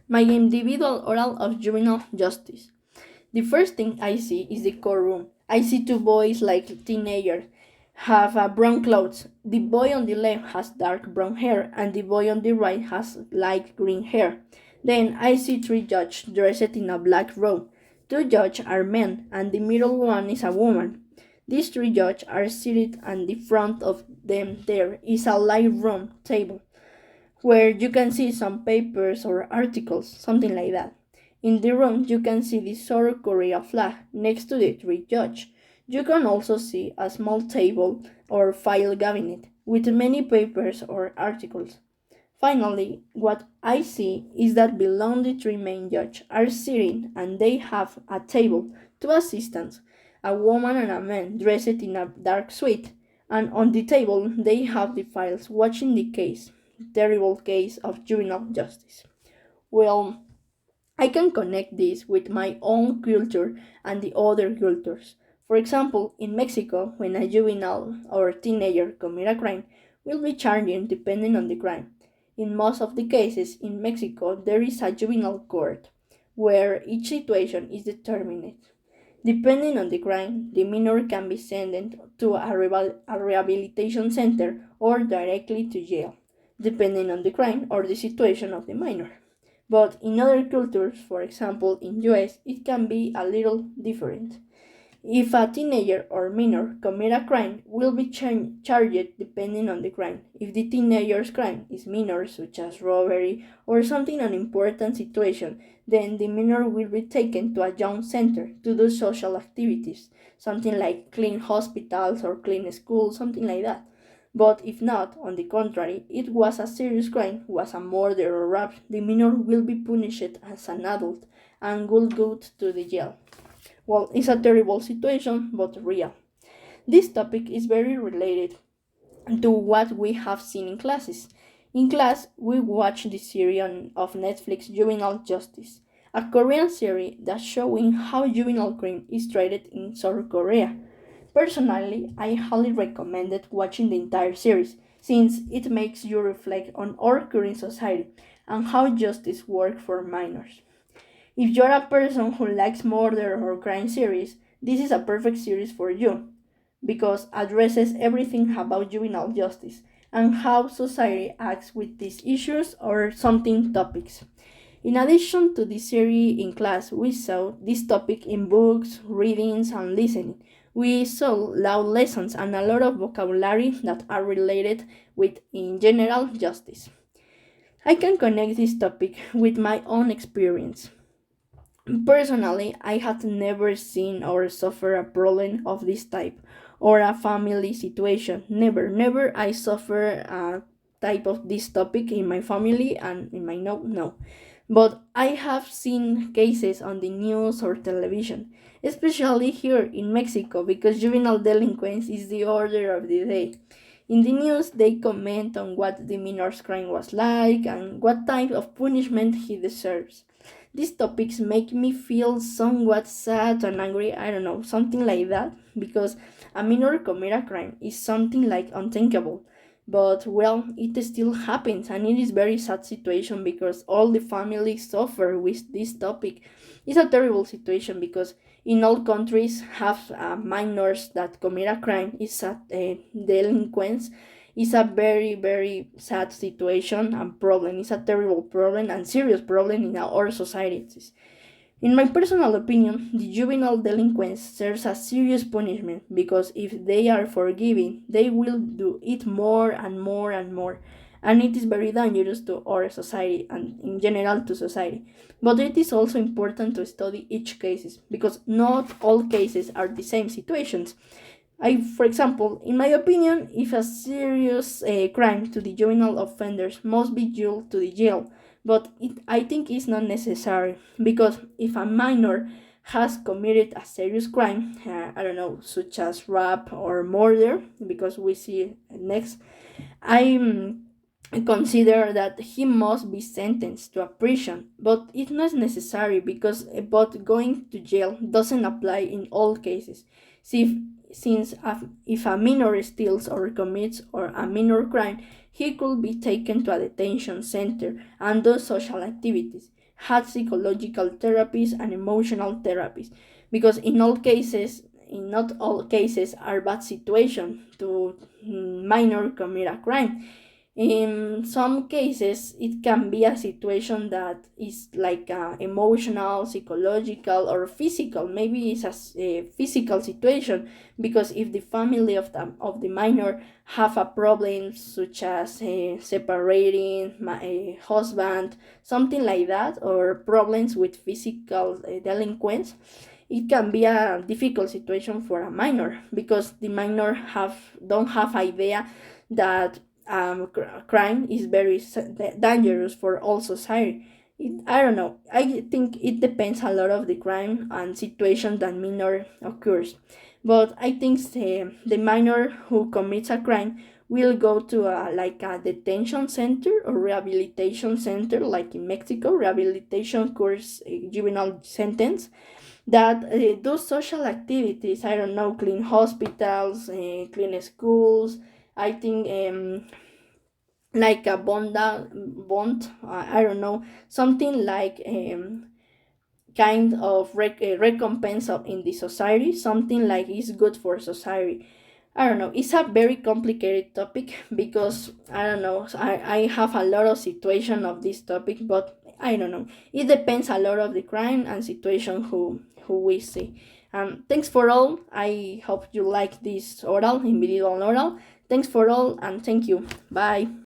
My individual oral of juvenile justice. The first thing I see is the courtroom. I see two boys like teenagers have brown clothes. The boy on the left has dark brown hair and the boy on the right has light green hair. Then I see three judges dressed in a black robe. Two judges are men and the middle one is a woman. These three judges are seated and in front of them there is a light round table where you can see some papers or articles, something like that. In the room, you can see the South Korea flag next to the three judges. You can also see a small table or file cabinet with many papers or articles. Finally, what I see is that below the three main judges are sitting and they have a table, two assistants, a woman and a man dressed in a dark suit, and on the table they have the files watching the case, terrible case of juvenile justice. Well, I can connect this with my own culture and the other cultures. For example, in Mexico, when a juvenile or teenager commit a crime, will be charged depending on the crime. In most of the cases in Mexico, there is a juvenile court where each situation is determined. Depending on the crime, the minor can be sent to a rehabilitation center or directly to jail, depending on the crime or the situation of the minor. But in other cultures, for example in US, it can be a little different. If a teenager or minor commit a crime, will be charged depending on the crime. If the teenager's crime is minor, such as robbery or something an important situation, then the minor will be taken to a young center to do social activities, something like clean hospitals or clean schools, something like that. But if not, on the contrary, it was a serious crime, was a murder or rape, the minor will be punished as an adult and will go to the jail. Well, it's a terrible situation, but real. This topic is very related to what we have seen in classes. In class, we watched the series of Netflix Juvenile Justice, a Korean series that's showing how juvenile crime is treated in South Korea. Personally, I highly recommended watching the entire series, since it makes you reflect on our current society and how justice works for minors. If you're a person who likes murder or crime series, this is a perfect series for you because addresses everything about juvenile justice and how society acts with these issues or something topics. In addition to the series in class, we saw this topic in books, readings, and listening. We saw loud lessons and a lot of vocabulary that are related with, in general, justice. I can connect this topic with my own experience. Personally, I had never seen or suffered a problem of this type or a family situation. Never I suffer a type of this topic in my family and in my no. But I have seen cases on the news or television, especially here in Mexico because juvenile delinquency is the order of the day. In the news, they comment on what the minor's crime was like and what type of punishment he deserves. These topics make me feel somewhat sad and angry, I don't know, something like that, because a minor commit a crime is something like unthinkable. But well, it still happens and it is very sad situation because all the families suffer with this topic. It's a terrible situation because in all countries have minors that commit a crime is a delinquents is a very sad situation and problem. It's a terrible problem and serious problem in our societies. In my personal opinion, the juvenile delinquents serves a serious punishment because if they are forgiven, they will do it more and more and more. And it is very dangerous to our society and in general to society. But it is also important to study each cases because not all cases are the same situations. For example, in my opinion, if a serious crime to the juvenile offenders must be jailed to the jail, but I think it's not necessary because if a minor has committed a serious crime, I don't know, such as rape or murder, because we see next, I consider that he must be sentenced to a prison, but it's not necessary because but going to jail doesn't apply in all cases. See, since if a minor steals or commits or a minor crime, he could be taken to a detention center and do social activities. had psychological therapies and emotional therapies, because in not all cases are bad situation to minor commit a crime. In some cases it can be a situation that is like emotional, psychological, or physical. Maybe it's a physical situation, because if the family of the minor have a problem such as separating a husband, something like that, or problems with physical delinquents, it can be a difficult situation for a minor, because the minor have don't have idea that crime is very dangerous for all society. I don't know. I think it depends a lot of the crime and situation that minor occurs. But I think the minor who commits a crime will go to like a detention center or rehabilitation center, like in Mexico, rehabilitation course, juvenile sentence, that do social activities. I don't know, clean hospitals, clean schools. I think like a bond. I don't know, something like kind of recompense of in the society, something like is good for society. I don't know. It's a very complicated topic, because I don't know. I have a lot of situation of this topic, but I don't know. It depends a lot of the crime and situation who we see. Thanks for all. I hope you like this oral, individual oral. Thanks for all, and thank you. Bye.